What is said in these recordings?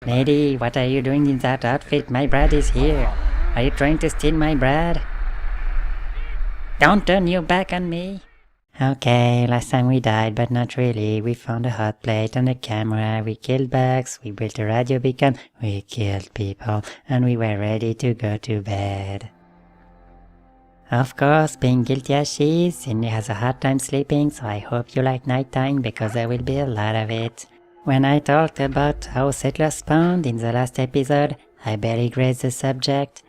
Lady, what are you doing in that outfit? My bread is here. Are you trying to steal my bread? Don't turn your back on me. Okay, last time we died, but not really. We found a hot plate and a camera, we killed bugs, we built a radio beacon, we killed people, and we were ready to go to bed. Of course, being guilty as she is, Sydney has a hard time sleeping, so I hope you like nighttime because there will be a lot of it. When I talked about how settlers spawned in the last episode, I barely grazed the subject.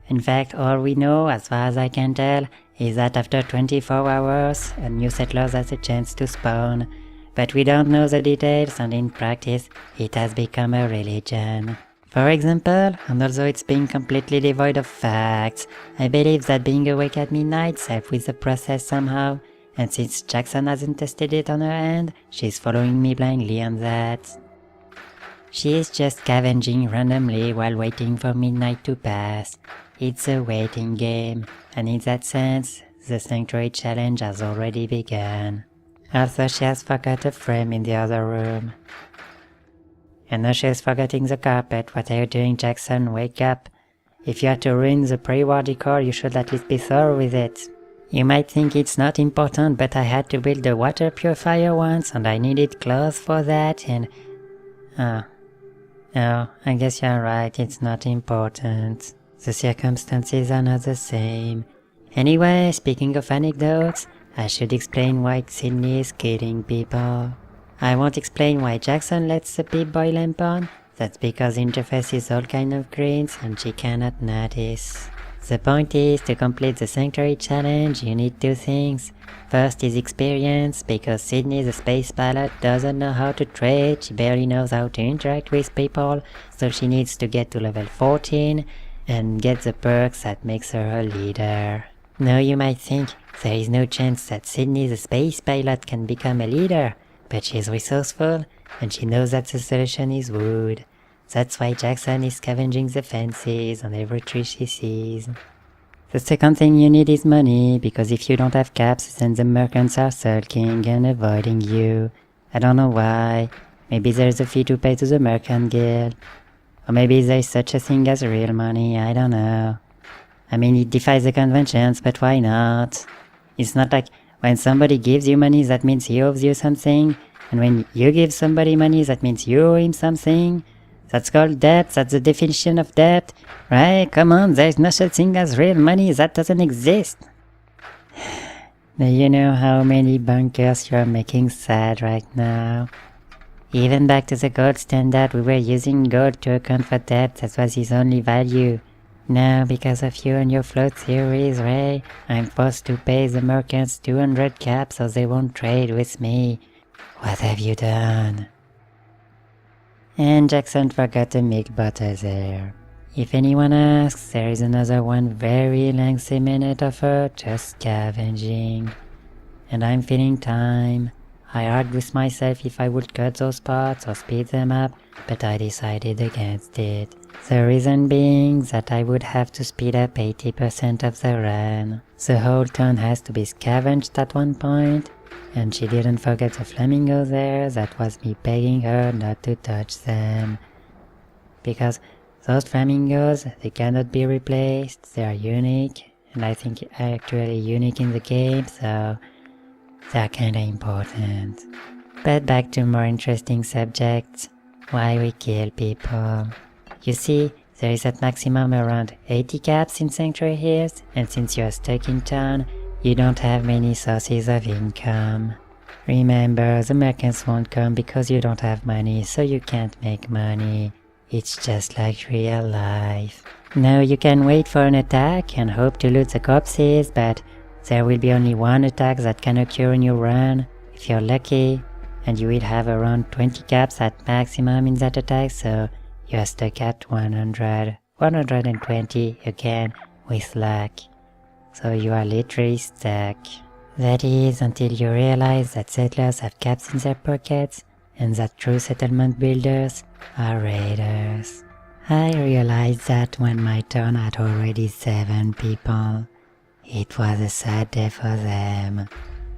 In fact, all we know, as far as I can tell, is that after 24 hours, a new settler has a chance to spawn. But we don't know the details, and in practice, it has become a religion. For example, and although it's being completely devoid of facts, I believe that being awake at midnight helps with the process somehow, and since Jackson hasn't tested it on her end, she's following me blindly on that. She is just scavenging randomly while waiting for midnight to pass. It's a waiting game, and in that sense, the Sanctuary Challenge has already begun. Also, she has forgot a frame in the other room. And now she is forgetting the carpet. What are you doing, Jackson? Wake up. If you are to ruin the pre-war decor, you should at least be thorough with it. You might think it's not important, but I had to build a water purifier once, and I needed clothes for that, and... Oh, I guess you're right, it's not important. The circumstances are not the same. Anyway, speaking of anecdotes, I should explain why Sydney is killing people. I won't explain why Jackson lets the Pip-Boy lamp on. That's because the interface is all kind of greens and she cannot notice. The point is, to complete the Sanctuary Challenge, you need two things. First is experience, because Sydney the space pilot doesn't know how to trade, she barely knows how to interact with people, so she needs to get to level 14 and get the perks that makes her a leader. Now you might think, there is no chance that Sydney the space pilot can become a leader, but she's resourceful, and she knows that the solution is wood. That's why Jackson is scavenging the fences on every tree she sees. The second thing you need is money, because if you don't have caps, then the merchants are sulking and avoiding you. I don't know why. Maybe there's a fee to pay to the merchant guild. Or maybe there's such a thing as real money, I don't know. I mean, it defies the conventions, but why not? It's not like when somebody gives you money, that means he owes you something, and when you give somebody money, that means you owe him something. That's called debt, that's the definition of debt, right? Come on, there's no such thing as real money, that doesn't exist. Do you know how many bunkers you're making sad right now? Even back to the gold standard, we were using gold to account for debt, that was his only value. Now, because of you and your float theories, Ray, I'm forced to pay the merchants 200 caps so they won't trade with me. What have you done? And Jackson forgot to make butter there. If anyone asks, there is another one very lengthy minute of her just scavenging. And I'm feeling time. I argued with myself if I would cut those parts or speed them up, but I decided against it. The reason being that I would have to speed up 80% of the run. The whole town has to be scavenged at one point, and she didn't forget the flamingo there, that was me begging her not to touch them. Because those flamingos, they cannot be replaced, they are unique, and I think actually unique in the game, so they're kinda important. But back to more interesting subjects, why we kill people. You see, there is at maximum around 80 caps in Sanctuary Hills, and since you are stuck in town, you don't have many sources of income. Remember, the merchants won't come because you don't have money, so you can't make money. It's just like real life. Now you can wait for an attack and hope to loot the corpses, but there will be only one attack that can occur in your run, if you're lucky, and you will have around 20 caps at maximum in that attack, so you're stuck at 100, 120 again with luck. So you are literally stuck. That is until you realize that settlers have caps in their pockets and that true settlement builders are raiders. I realized that when my turn had already 7 people. It was a sad day for them.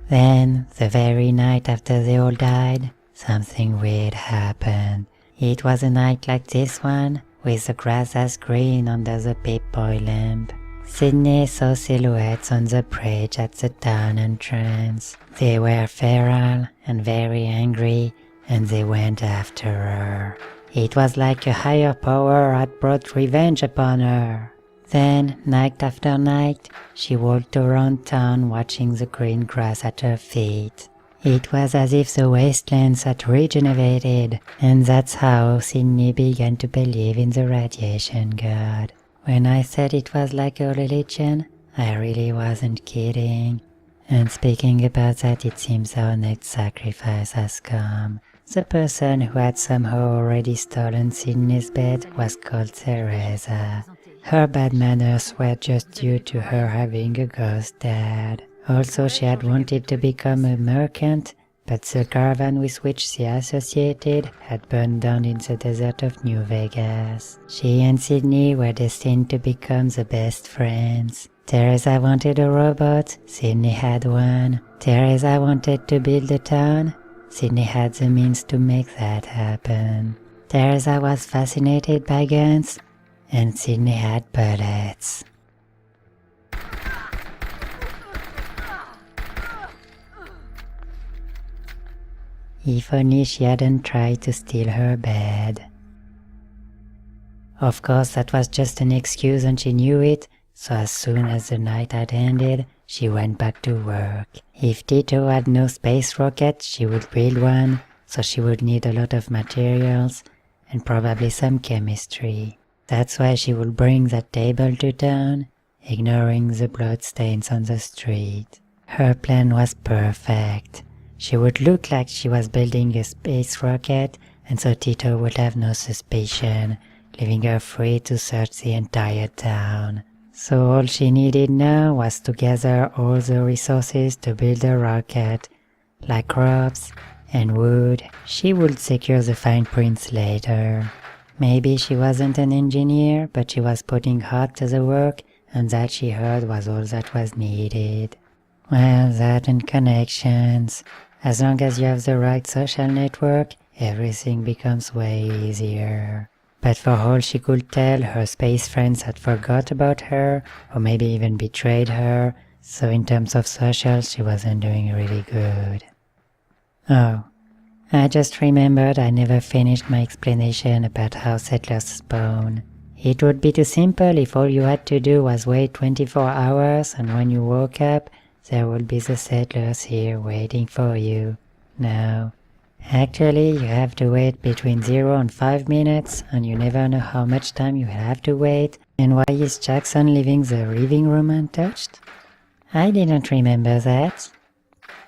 Then, the very night after they all died, something weird happened. It was a night like this one, with the grass as green under the pip-boy lamp. Sydney saw silhouettes on the bridge at the town entrance. They were feral and very angry, and they went after her. It was like a higher power had brought revenge upon her. Then, night after night, she walked around town watching the green grass at her feet. It was as if the wastelands had regenerated, and that's how Sydney began to believe in the radiation god. When I said it was like a religion, I really wasn't kidding. And speaking about that, it seems our next sacrifice has come. The person who had somehow already stolen Sydney's bed was called Teresa. Her bad manners were just due to her having a ghost dad. Also, she had wanted to become a merchant, but the caravan with which she associated had burned down in the desert of New Vegas. She and Sydney were destined to become the best friends. Teresa wanted a robot, Sydney had one. Teresa wanted to build a town, Sydney had the means to make that happen. Teresa was fascinated by guns, and Sydney had bullets. If only she hadn't tried to steal her bed. Of course, that was just an excuse and she knew it, so as soon as the night had ended, she went back to work. If Tito had no space rocket, she would build one, so she would need a lot of materials and probably some chemistry. That's why she would bring that table to town, ignoring the blood stains on the street. Her plan was perfect. She would look like she was building a space rocket, and so Tito would have no suspicion, leaving her free to search the entire town. So all she needed now was to gather all the resources to build a rocket, like ropes and wood. She would secure the fine prints later. Maybe she wasn't an engineer, but she was putting heart to the work, and that she heard was all that was needed. Well, that and connections. As long as you have the right social network, everything becomes way easier. But for all she could tell, her space friends had forgot about her, or maybe even betrayed her, so in terms of social, she wasn't doing really good. Oh, I just remembered I never finished my explanation about how settlers spawn. It would be too simple if all you had to do was wait 24 hours, and when you woke up, there would be the settlers here waiting for you. No. Actually, you have to wait between 0 and 5 minutes, and you never know how much time you have to wait. And why is Jackson leaving the living room untouched? I didn't remember that.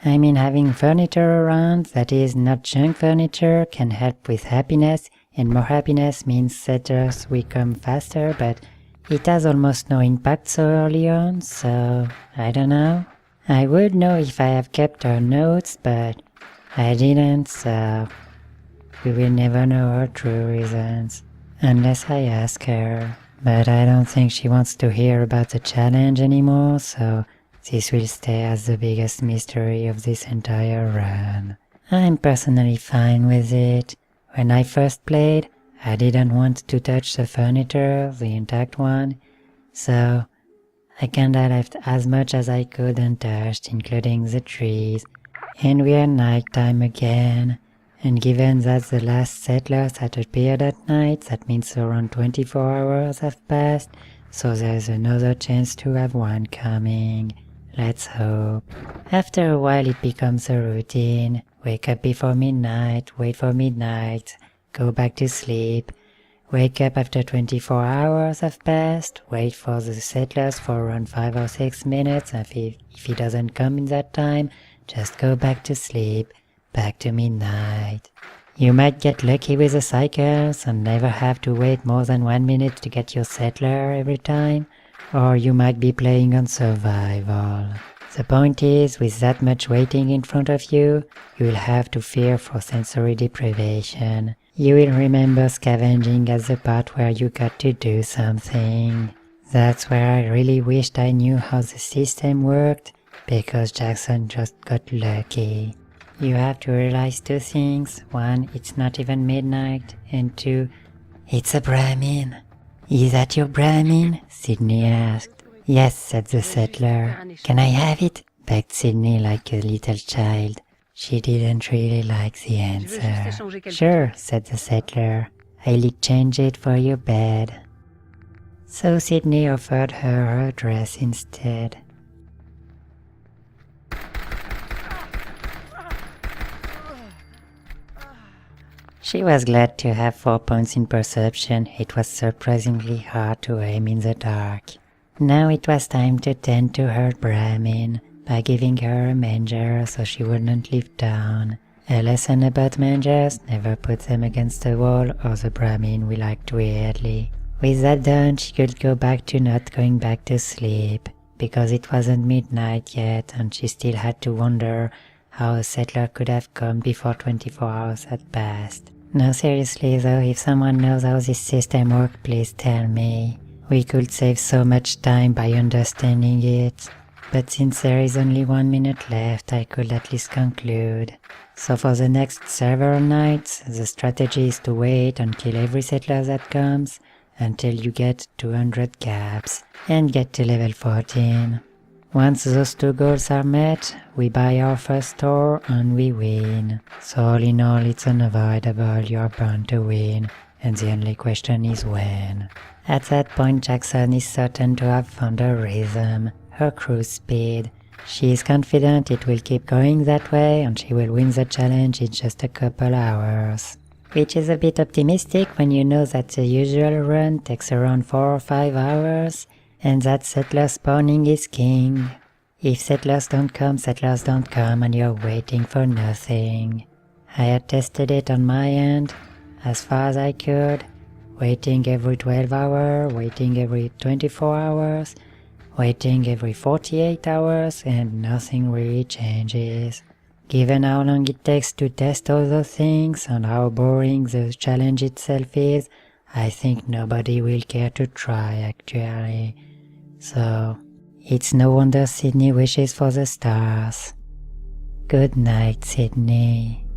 I mean, having furniture around, that is not junk furniture, can help with happiness, and more happiness means settlers will come faster, but it has almost no impact so early on, so I don't know. I would know if I have kept her notes, but I didn't, so we will never know her true reasons, unless I ask her. But I don't think she wants to hear about the challenge anymore, so this will stay as the biggest mystery of this entire run. I'm personally fine with it. When I first played, I didn't want to touch the furniture, the intact one, so I kinda left as much as I could untouched, including the trees. And we're nighttime again, and given that the last settlers had appeared at night, that means around 24 hours have passed, so there's another chance to have one coming. Let's hope. After a while it becomes a routine. Wake up before midnight, wait for midnight, go back to sleep. Wake up after 24 hours have passed, wait for the settlers for around 5 or 6 minutes, and if he doesn't come in that time, just go back to sleep, back to midnight. You might get lucky with the cycles and never have to wait more than 1 minute to get your settler every time, or you might be playing on survival. The point is, with that much waiting in front of you, you will have to fear for sensory deprivation. You will remember scavenging as the part where you got to do something. That's where I really wished I knew how the system worked, because Jackson just got lucky. you have to realize two things. One, it's not even midnight, and two, it's a Brahmin. Is that your Brahmin? Sydney asked. Yes, said the settler. Can I have it? Begged Sydney like a little child. She didn't really like the answer. Sure, said the settler. I'll exchange it for your bed. So Sydney offered her her dress instead. She was glad to have 4 points in perception. It was surprisingly hard to aim in the dark. Now it was time to tend to her Brahmin by giving her a manger so she wouldn't leave town. A lesson about mangers: never put them against the wall or the Brahmin will act weirdly. With that done, she could go back to not going back to sleep, because it wasn't midnight yet and she still had to wonder how a settler could have come before 24 hours had passed. No, seriously though, if someone knows how this system works, please tell me. We could save so much time by understanding it. But since there is only 1 minute left, I could at least conclude. So for the next several nights, the strategy is to wait and kill every settler that comes until you get 200 caps and get to level 14. Once those two goals are met, we buy our first store and we win. So all in all, it's unavoidable, you're bound to win, and the only question is when. At that point, Jackson is certain to have found her rhythm, her cruise speed. She is confident it will keep going that way and she will win the challenge in just a couple hours. Which is a bit optimistic when you know that the usual run takes around 4 or 5 hours, and that settler spawning is king. If settlers don't come, and you're waiting for nothing. I had tested it on my end, as far as I could, waiting every 12 hours, waiting every 24 hours, waiting every 48 hours, and nothing really changes. Given how long it takes to test all those things and how boring the challenge itself is, I think nobody will care to try actually. So, it's no wonder Sydney wishes for the stars. Good night, Sydney.